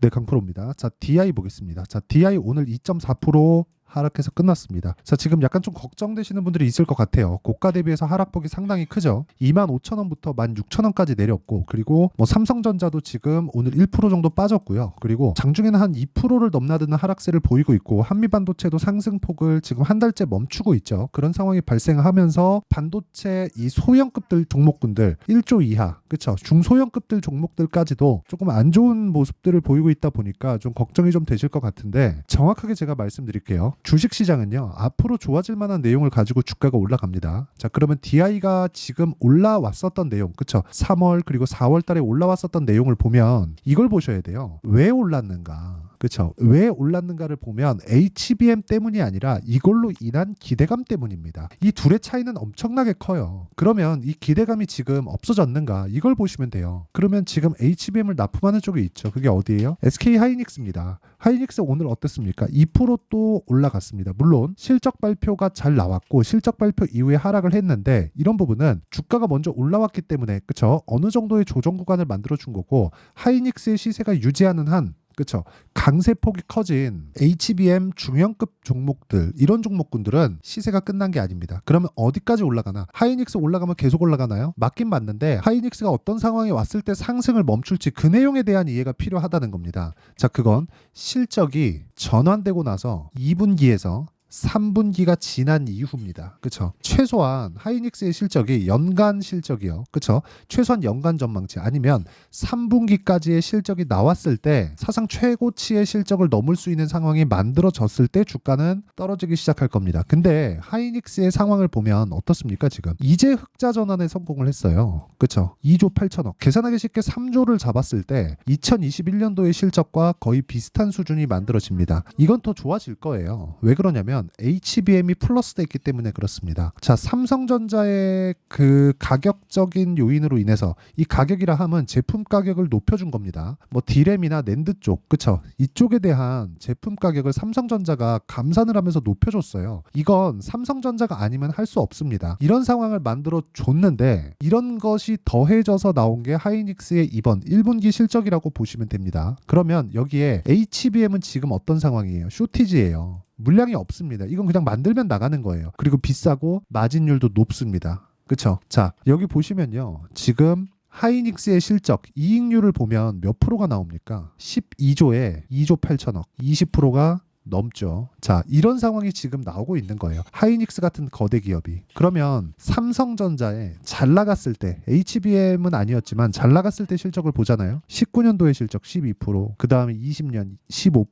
네, 강프로입니다. 자, DI 보겠습니다. 자, DI 오늘 2.4% 하락해서 끝났습니다. 자, 지금 약간 좀 걱정되시는 분들이 있을 것 같아요. 고가 대비해서 하락폭이 상당히 크죠. 25,000원부터 16,000원까지 내렸고, 그리고 뭐 삼성전자도 지금 오늘 1% 정도 빠졌고요. 그리고 장중에는 한 2%를 넘나드는 하락세를 보이고 있고, 한미반도체도 상승폭을 지금 한 달째 멈추고 있죠. 그런 상황이 발생하면서 반도체 이 소형급들 종목군들 1조 이하, 그쵸, 중소형급들 종목들까지도 조금 안 좋은 모습들을 보이고 있다 보니까 좀 걱정이 좀 되실 것 같은데, 정확하게 제가 말씀드릴게요. 주식시장은요, 앞으로 좋아질 만한 내용을 가지고 주가가 올라갑니다. 자, 그러면 DI가 지금 올라왔었던 내용, 그쵸? 3월 그리고 4월 달에 올라왔었던 내용을 보면 이걸 보셔야 돼요. 왜 올랐는가? 그쵸? 왜 올랐는가를 보면 HBM 때문이 아니라 이걸로 인한 기대감 때문입니다. 이 둘의 차이는 엄청나게 커요. 그러면 이 기대감이 지금 없어졌는가? 이걸 보시면 돼요. 그러면 지금 HBM을 납품하는 쪽에 있죠. 그게 어디예요? SK 하이닉스입니다. 하이닉스 오늘 어땠습니까? 2%또 올라갔습니다. 물론 실적 발표가 잘 나왔고 실적 발표 이후에 하락을 했는데, 이런 부분은 주가가 먼저 올라왔기 때문에, 그쵸? 어느 정도의 조정 구간을 만들어준 거고, 하이닉스의 시세가 유지하는 한, 그쵸, 강세폭이 커진 HBM 중형급 종목들, 이런 종목군들은 시세가 끝난 게 아닙니다. 그러면 어디까지 올라가나? 하이닉스 올라가면 계속 올라가나요? 맞긴 맞는데 하이닉스가 어떤 상황에 왔을 때 상승을 멈출지 그 내용에 대한 이해가 필요하다는 겁니다. 자, 그건 실적이 전환되고 나서 2분기에서 3분기가 지난 이후입니다. 그쵸? 최소한 하이닉스의 실적이 연간 실적이요. 그쵸? 최소한 연간 전망치 아니면 3분기까지의 실적이 나왔을 때 사상 최고치의 실적을 넘을 수 있는 상황이 만들어졌을 때 주가는 떨어지기 시작할 겁니다. 근데 하이닉스의 상황을 보면 어떻습니까? 지금 이제 흑자 전환에 성공을 했어요. 그쵸? 2조 8천억. 계산하기 쉽게 3조를 잡았을 때 2021년도의 실적과 거의 비슷한 수준이 만들어집니다. 이건 더 좋아질 거예요. 왜 그러냐면 HBM이 플러스 돼 있기 때문에 그렇습니다. 자, 삼성전자의 그 가격적인 요인으로 인해서, 이 가격이라 함은 제품 가격을 높여준 겁니다. 뭐 D램이나 낸드 쪽, 그쵸? 이쪽에 대한 제품 가격을 삼성전자가 감산을 하면서 높여줬어요. 이건 삼성전자가 아니면 할 수 없습니다. 이런 상황을 만들어 줬는데, 이런 것이 더해져서 나온 게 하이닉스의 이번 1분기 실적이라고 보시면 됩니다. 그러면 여기에 HBM은 지금 어떤 상황이에요? 쇼티지예요. 물량이 없습니다. 이건 그냥 만들면 나가는 거예요. 그리고 비싸고 마진율도 높습니다. 그쵸? 자, 여기 보시면요, 지금 하이닉스의 실적, 이익률을 보면 몇 프로가 나옵니까? 12조에 2조 8천억, 20%가 넘죠. 자, 이런 상황이 지금 나오고 있는 거예요. 하이닉스 같은 거대 기업이. 그러면 삼성전자에 잘 나갔을 때, HBM은 아니었지만 잘 나갔을 때 실적을 보잖아요. 19년도의 실적 12%, 그 다음에 20년 15%,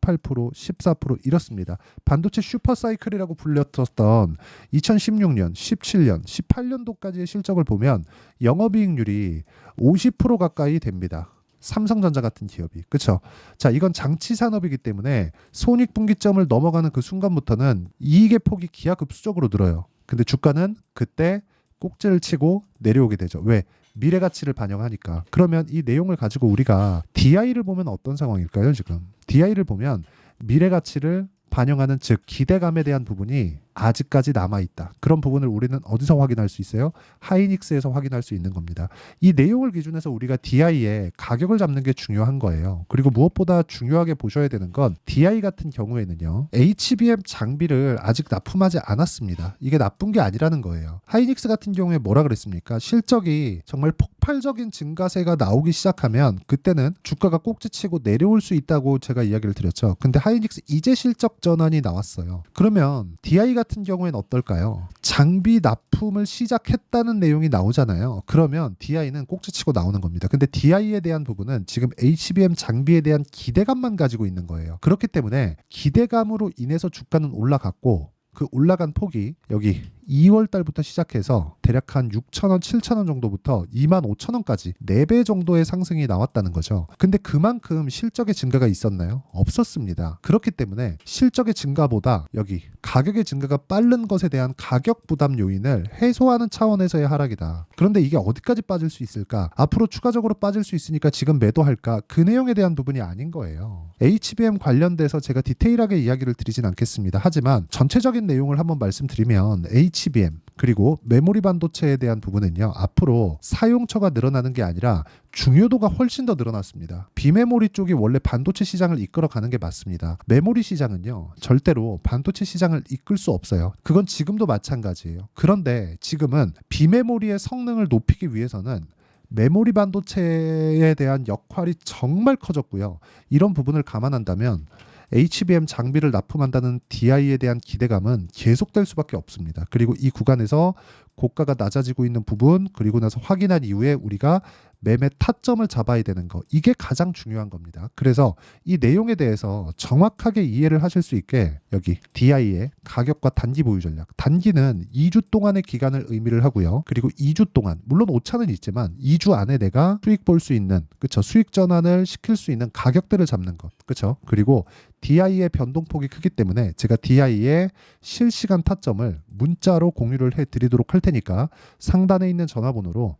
18%, 14% 이렇습니다. 반도체 슈퍼사이클이라고 불렸던 2016년, 17년, 18년도까지의 실적을 보면 영업이익률이 50% 가까이 됩니다. 삼성전자 같은 기업이. 그쵸? 자, 이건 장치 산업이기 때문에 손익분기점을 넘어가는 그 순간부터는 이익의 폭이 기하급수적으로 늘어요. 근데 주가는 그때 꼭지를 치고 내려오게 되죠. 왜? 미래 가치를 반영하니까. 그러면 이 내용을 가지고 우리가 DI를 보면 어떤 상황일까요, 지금? DI를 보면 미래 가치를 반영하는, 즉 기대감에 대한 부분이 아직까지 남아있다. 그런 부분을 우리는 어디서 확인할 수 있어요? 하이닉스에서 확인할 수 있는 겁니다. 이 내용을 기준해서 우리가 DI의 가격을 잡는 게 중요한 거예요. 그리고 무엇보다 중요하게 보셔야 되는 건, DI 같은 경우에는요, HBM 장비를 아직 납품하지 않았습니다. 이게 나쁜 게 아니라는 거예요. 하이닉스 같은 경우에 뭐라 그랬습니까? 실적이 정말 폭발적인 증가세가 나오기 시작하면 그때는 주가가 꼭지치고 내려올 수 있다고 제가 이야기를 드렸죠. 근데 하이닉스 이제 실적 전환이 나왔어요. 그러면 DI 같은 경우에는 어떨까요? 장비 납품을 시작했다는 내용이 나오잖아요. 그러면 DI는 꼭지치고 나오는 겁니다. 근데 DI에 대한 부분은 지금 HBM 장비에 대한 기대감만 가지고 있는 거예요. 그렇기 때문에 기대감으로 인해서 주가는 올라갔고, 그 올라간 폭이 여기 2월 달부터 시작해서 대략 한 6,000원, 7,000원 정도부터 25,000원까지 4배 정도의 상승이 나왔다는 거죠. 근데 그만큼 실적의 증가가 있었나요? 없었습니다. 그렇기 때문에 실적의 증가보다 여기 가격의 증가가 빠른 것에 대한 가격 부담 요인을 해소하는 차원에서의 하락이다. 그런데 이게 어디까지 빠질 수 있을까? 앞으로 추가적으로 빠질 수 있으니까 지금 매도할까? 그 내용에 대한 부분이 아닌 거예요. HBM 관련돼서 제가 디테일하게 이야기를 드리진 않겠습니다. 하지만 전체적인 내용을 한번 말씀드리면, HBM 그리고 메모리 반도체에 대한 부분은요. 앞으로 사용처가 늘어나는 게 아니라 중요도가 훨씬 더 늘어났습니다. 비메모리 쪽이 원래 반도체 시장을 이끌어가는 게 맞습니다. 메모리 시장은요. 절대로 반도체 시장을 이끌 수 없어요. 그건 지금도 마찬가지예요. 그런데 지금은 비메모리의 성능을 높이기 위해서는 메모리 반도체에 대한 역할이 정말 커졌고요. 이런 부분을 감안한다면 HBM 장비를 납품한다는 DI에 대한 기대감은 계속될 수밖에 없습니다. 그리고 이 구간에서 고가가 낮아지고 있는 부분 그리고 나서 확인한 이후에 우리가 매매 타점을 잡아야 되는 거 이게 가장 중요한 겁니다. 그래서 이 내용에 대해서 정확하게 이해를 하실 수 있게 여기 DI의 가격과 단기 보유 전략 단기는 2주 동안의 기간을 의미를 하고요. 그리고 2주 동안 물론 오차는 있지만 2주 안에 내가 수익 볼 수 있는 그쵸 수익 전환을 시킬 수 있는 가격대를 잡는 것 그쵸 그리고 DI의 변동폭이 크기 때문에 제가 DI의 실시간 타점을 문자로 공유를 해드리도록 할 테니까 상단에 있는 전화번호로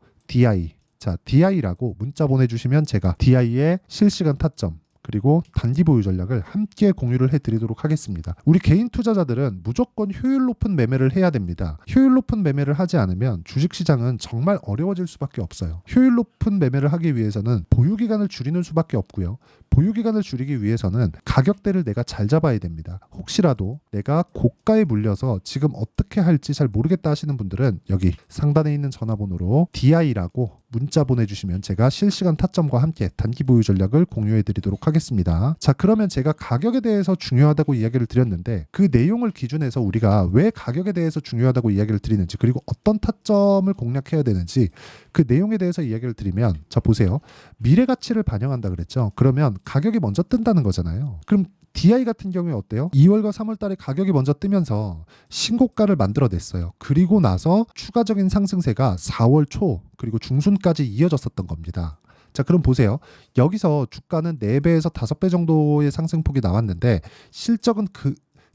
DI라고 문자 보내주시면 제가 DI의 실시간 타점 그리고 단기 보유 전략을 함께 공유를 해드리도록 하겠습니다. 우리 개인 투자자들은 무조건 효율 높은 매매를 해야 됩니다. 효율 높은 매매를 하지 않으면 주식시장은 정말 어려워질 수밖에 없어요. 효율 높은 매매를 하기 위해서는 보유기간을 줄이는 수밖에 없고요. 보유기간을 줄이기 위해서는 가격대를 내가 잘 잡아야 됩니다. 혹시라도 내가 고가에 물려서 지금 어떻게 할지 잘 모르겠다 하시는 분들은 여기 상단에 있는 전화번호로 DI라고 문자 보내주시면 제가 실시간 타점과 함께 단기 보유 전략을 공유해 드리도록 하겠습니다. 자, 그러면 제가 가격에 대해서 중요하다고 이야기를 드렸는데 그 내용을 기준해서 우리가 왜 가격에 대해서 중요하다고 이야기를 드리는지 그리고 어떤 타점을 공략해야 되는지 그 내용에 대해서 이야기를 드리면 자 보세요. 미래 가치를 반영한다 그랬죠. 그러면 가격이 먼저 뜬다는 거잖아요. 그럼 DI 같은 경우에 어때요? 2월과 3월 달에 가격이 먼저 뜨면서 신고가를 만들어냈어요. 그리고 나서 추가적인 상승세가 4월 초 그리고 중순까지 이어졌었던 겁니다. 자, 그럼 보세요. 여기서 주가는 4배에서 5배 정도의 상승폭이 나왔는데 실적은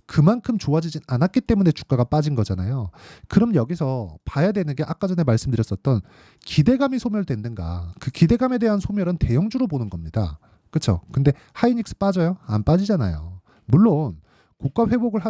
그만큼 좋아지진 않았기 때문에 주가가 빠진 거잖아요. 그럼 여기서 봐야 되는 게 아까 전에 말씀드렸었던 기대감이 소멸됐는가. 그 기대감에 대한 소멸은 대형주로 보는 겁니다. 그렇죠? 근데 하이닉스 빠져요? 안 빠지잖아요. 물론 고가 회복을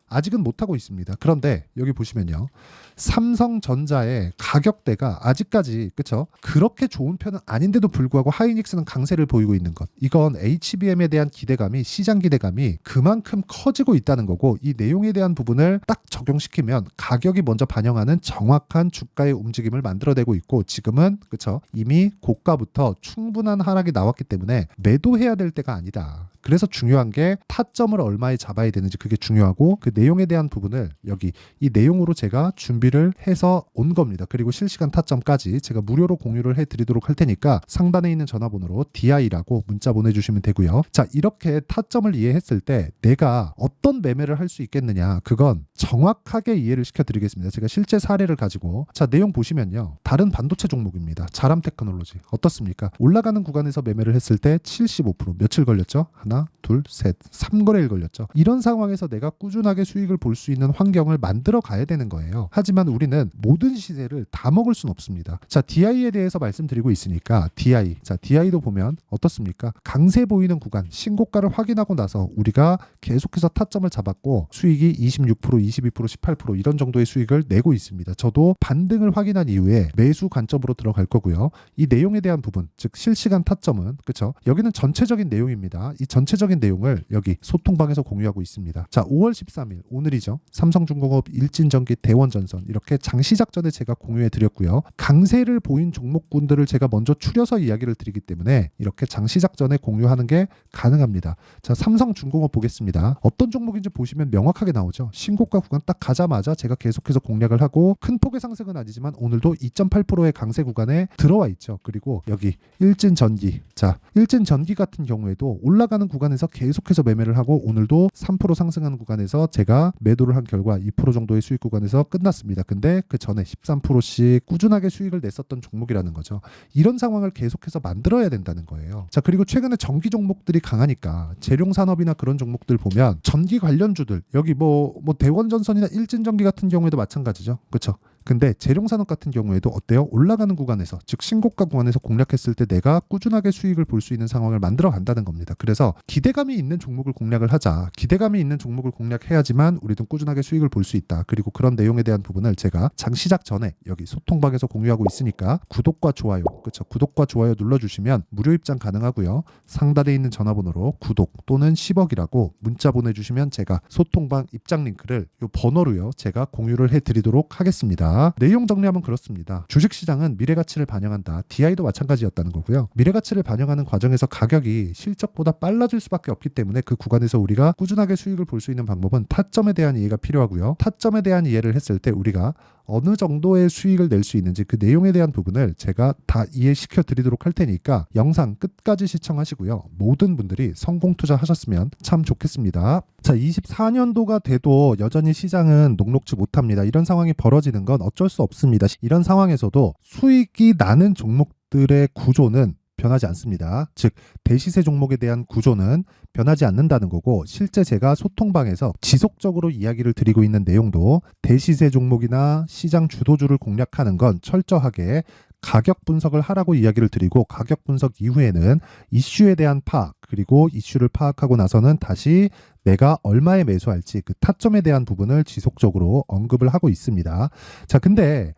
아직은 못하고 있습니다. 그런데 여기 보시면요. 삼성전자의 가격대가 아직까지 그쵸? 그렇게 좋은 편은 아닌데도 불구하고 하이닉스는 강세를 보이고 있는 것. 이건 HBM에 대한 기대감이 시장 기대감이 그만큼 커지고 있다는 거고 이 내용에 대한 부분을 딱 적용시키면 가격이 먼저 반영하는 정확한 주가의 움직임을 만들어내고 있고 지금은 그쵸? 이미 고가부터 충분한 하락이 나왔기 때문에 매도해야 될 때가 아니다. 그래서 중요한 게 타점을 얼마에 잡아야 되는지 그게 중요하고 그 내용에 대한 부분을 여기 이 내용으로 제가 준비를 해서 온 겁니다. 그리고 실시간 타점까지 제가 무료로 공유를 해드리도록 할 테니까 상단에 있는 전화번호로 DI라고 문자 보내주시면 되고요. 자, 이렇게 타점을 이해했을 때 내가 어떤 매매를 할 수 있겠느냐 그건 정확하게 이해를 시켜드리겠습니다. 제가 실제 사례를 가지고 자 내용 보시면요. 다른 반도체 종목입니다. 자람 테크놀로지 어떻습니까? 올라가는 구간에서 매매를 했을 때 75% 며칠 걸렸죠? 하나, 둘, 셋, 3거래일 걸렸죠. 이런 상황에서 내가 꾸준하게 수익을 볼 수 있는 환경을 만들어 가야 되는 거예요. 하지만 우리는 모든 시세를 다 먹을 수는 없습니다. 자, DI에 대해서 말씀드리고 있으니까 DI. 자, DI도 보면 어떻습니까? 강세 보이는 구간, 신고가를 확인하고 나서 우리가 계속해서 타점을 잡았고 수익이 26%, 22%, 18% 이런 정도의 수익을 내고 있습니다. 저도 반등을 확인한 이후에 매수 관점으로 들어갈 거고요. 이 내용에 대한 부분, 즉 실시간 타점은 그렇죠? 여기는 전체적인 내용입니다. 이 전체적인 내용을 여기 소통방에서 공유하고 있습니다. 자, 5월 13일 오늘이죠. 삼성중공업, 일진전기, 대원전선 이렇게 장 시작 전에 제가 공유해 드렸고요. 강세를 보인 종목군들을 제가 먼저 추려서 이야기를 드리기 때문에 이렇게 장 시작 전에 공유하는 게 가능합니다. 자, 삼성중공업 보겠습니다. 어떤 종목인지 보시면 명확하게 나오죠. 신고가 구간 딱 가자마자 제가 계속해서 공략을 하고 큰 폭의 상승은 아니지만 오늘도 2.8%의 강세 구간에 들어와 있죠. 그리고 여기 일진전기. 자, 일진전기 같은 경우에도 올라가는 구간에서 계속해서 매매를 하고 오늘도 3% 상승하는 구간에서 제가 매도를 한 결과 2% 정도의 수익 구간에서 끝났습니다. 근데 그 전에 13%씩 꾸준하게 수익을 냈었던 종목이라는 거죠. 이런 상황을 계속해서 만들어야 된다는 거예요. 자, 그리고 최근에 전기 종목들이 강하니까 재룡산업이나 그런 종목들 보면 전기 관련주들 여기 뭐 대원전선이나 일진전기 같은 경우에도 마찬가지죠. 그렇죠? 근데 재룡산업 같은 경우에도 어때요? 올라가는 구간에서, 즉 신고가 구간에서 공략했을 때 내가 꾸준하게 수익을 볼 수 있는 상황을 만들어 간다는 겁니다. 그래서 기대감이 있는 종목을 공략을 하자. 기대감이 있는 종목을 공략해야지만 우리도 꾸준하게 수익을 볼 수 있다. 그리고 그런 내용에 대한 부분을 제가 장 시작 전에 여기 소통방에서 공유하고 있으니까 구독과 좋아요, 그렇죠? 구독과 좋아요 눌러주시면 무료 입장 가능하고요. 상단에 있는 전화번호로 구독 또는 10억이라고 문자 보내주시면 제가 소통방 입장 링크를 이 번호로요 제가 공유를 해드리도록 하겠습니다. 내용 정리하면 그렇습니다. 주식시장은 미래가치를 반영한다. DI도 마찬가지였다는 거고요. 미래가치를 반영하는 과정에서 가격이 실적보다 빨라질 수밖에 없기 때문에 그 구간에서 우리가 꾸준하게 수익을 볼 수 있는 방법은 타점에 대한 이해가 필요하고요. 타점에 대한 이해를 했을 때 우리가 어느 정도의 수익을 낼 수 있는지 그 내용에 대한 부분을 제가 다 이해시켜 드리도록 할 테니까 영상 끝까지 시청하시고요. 모든 분들이 성공 투자하셨으면 참 좋겠습니다. 자, 24년도가 돼도 여전히 시장은 녹록지 못합니다. 이런 상황이 벌어지는 건 어쩔 수 없습니다. 이런 상황에서도 수익이 나는 종목들의 구조는 변하지 않습니다. 즉 대시세 종목에 대한 구조는 변하지 않는다는 거고, 실제 제가 소통방에서 지속적으로 이야기를 드리고 있는 내용도 대시세 종목이나 시장 주도주를 공략하는 건 철저하게 가격 분석을 하라고 이야기를 드리고, 가격 분석 이후에는 이슈에 대한 파악, 그리고 이슈를 파악하고 나서는 다시 내가 얼마에 매수할지 그 타점에 대한 부분을 지속적으로 언급을 하고 있습니다. 자, 근데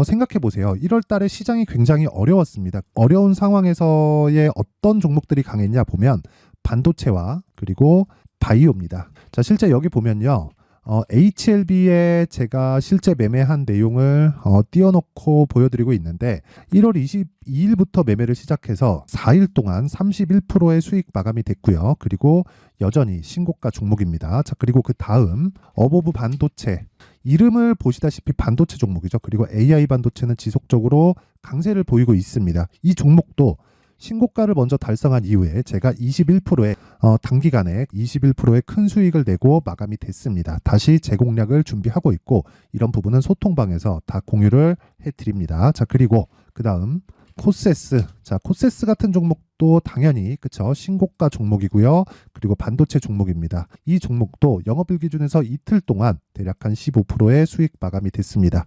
생각해 보세요. 1월 달에 시장이 굉장히 어려웠습니다. 어려운 상황에서의 어떤 종목들이 강했냐 보면 반도체와 그리고 바이오입니다. 자, 실제 여기 보면요. HLB에 제가 실제 매매한 내용을 띄워놓고 보여드리고 있는데 1월 22일부터 매매를 시작해서 4일 동안 31%의 수익 마감이 됐고요. 그리고 여전히 신고가 종목입니다. 자, 그리고 그 다음 어보브 반도체, 이름을 보시다시피 반도체 종목이죠. 그리고 AI 반도체는 지속적으로 강세를 보이고 있습니다. 이 종목도 신고가를 먼저 달성한 이후에 제가 21%의 단기간에 21%의 큰 수익을 내고 마감이 됐습니다. 다시 재공략을 준비하고 있고, 이런 부분은 소통방에서 다 공유를 해드립니다. 자, 그리고 그 다음 코세스. 자, 코세스 같은 종목도 당연히 그쵸, 신고가 종목이고요. 그리고 반도체 종목입니다. 이 종목도 영업일 기준에서 이틀 동안 대략 한 15%의 수익 마감이 됐습니다.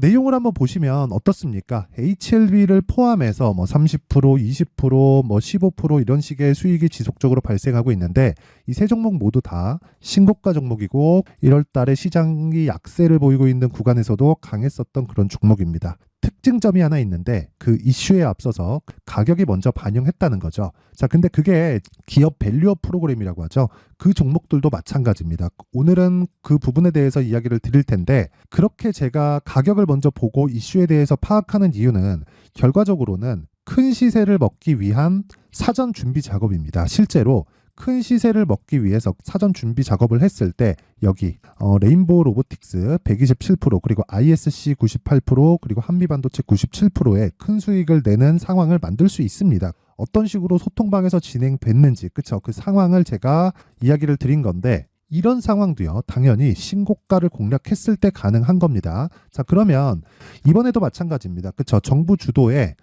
내용을 한번 보시면 어떻습니까? HLB를 포함해서 뭐 30%, 20%, 뭐 15% 이런 식의 수익이 지속적으로 발생하고 있는데, 이 세 종목 모두 다 신고가 종목이고 1월 달에 시장이 약세를 보이고 있는 구간에서도 강했었던 그런 종목입니다. 특징점이 하나 있는데 그 이슈에 앞서서 가격이 먼저 반영했다는 거죠. 자, 근데 그게 기업 밸류업 프로그램이라고 하죠. 그 종목들도 마찬가지입니다. 오늘은 그 부분에 대해서 이야기를 드릴 텐데, 그렇게 제가 가격을 먼저 보고 이슈에 대해서 파악하는 이유는 결과적으로는 큰 시세를 먹기 위한 사전 준비 작업입니다. 실제로 큰 시세를 먹기 위해서 사전 준비 작업을 했을 때 여기 레인보우 로보틱스 127%, 그리고 ISC 98%, 그리고 한미반도체 97%의 큰 수익을 내는 상황을 만들 수 있습니다. 어떤 식으로 소통방에서 진행됐는지, 그쵸? 그 상황을 제가 이야기를 드린 건데, 이런 상황도요 당연히 신고가를 공략했을 때 가능한 겁니다. 자, 그러면 이번에도 마찬가지입니다. 그쵸? 정부 주도의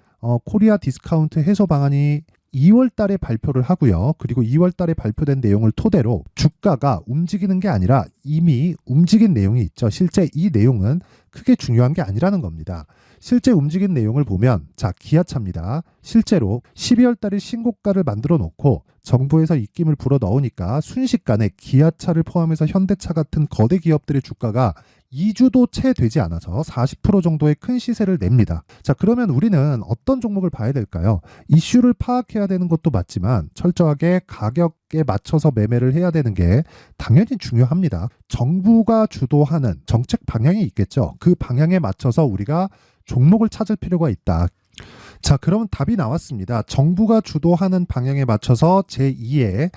코리아 디스카운트 해소 방안이 2월 달에 발표를 하고요. 그리고 2월 달에 발표된 내용을 토대로 주가가 움직이는 게 아니라 이미 움직인 내용이 있죠. 실제 이 내용은 크게 중요한 게 아니라는 겁니다. 실제 움직인 내용을 보면, 자, 기아차입니다. 실제로 12월 달에 신고가를 만들어 놓고 정부에서 입김을 불어 넣으니까 순식간에 기아차를 포함해서 현대차 같은 거대 기업들의 주가가 2주도 채 되지 않아서 40% 정도의 큰 시세를 냅니다. 자, 그러면 우리는 어떤 종목을 봐야 될까요? 이슈를 파악해야 되는 것도 맞지만 철저하게 가격에 맞춰서 매매를 해야 되는 게 당연히 중요합니다. 정부가 주도하는 정책 방향이 있겠죠. 그 방향에 맞춰서 우리가 종목을 찾을 필요가 있다. 자, 그러면 답이 나왔습니다. 정부가 주도하는 방향에 맞춰서 제2의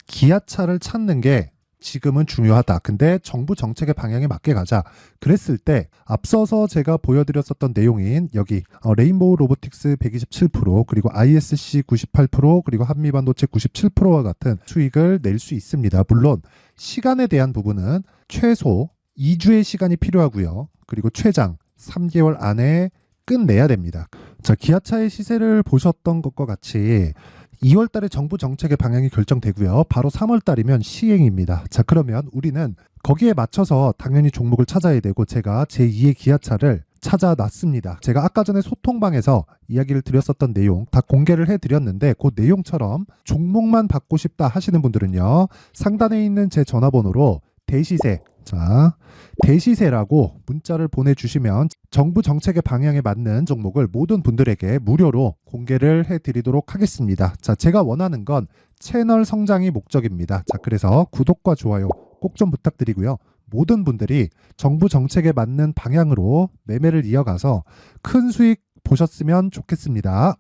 기아차를 찾는 게 지금은 중요하다. 근데 정부 정책의 방향에 맞게 가자. 그랬을 때 앞서서 제가 보여드렸었던 내용인 여기 레인보우 로보틱스 127%, 그리고 ISC 98%, 그리고 한미반도체 97%와 같은 수익을 낼 수 있습니다. 물론 시간에 대한 부분은 최소 2주의 시간이 필요하고요. 그리고 최장 3개월 안에 끝내야 됩니다. 자, 기아차의 시세를 보셨던 것과 같이 2월 달에 정부 정책의 방향이 결정되고요. 바로 3월 달이면 시행입니다. 자, 그러면 우리는 거기에 맞춰서 당연히 종목을 찾아야 되고 제가 제2의 기아차를 찾아놨습니다. 제가 아까 전에 소통방에서 이야기를 드렸었던 내용 다 공개를 해드렸는데 그 내용처럼 종목만 받고 싶다 하시는 분들은요. 상단에 있는 제 전화번호로 대시세, 자, 대시세라고 문자를 보내주시면 정부 정책의 방향에 맞는 종목을 모든 분들에게 무료로 공개를 해드리도록 하겠습니다. 자, 제가 원하는 건 채널 성장이 목적입니다. 자, 그래서 구독과 좋아요 꼭 좀 부탁드리고요. 모든 분들이 정부 정책에 맞는 방향으로 매매를 이어가서 큰 수익 보셨으면 좋겠습니다.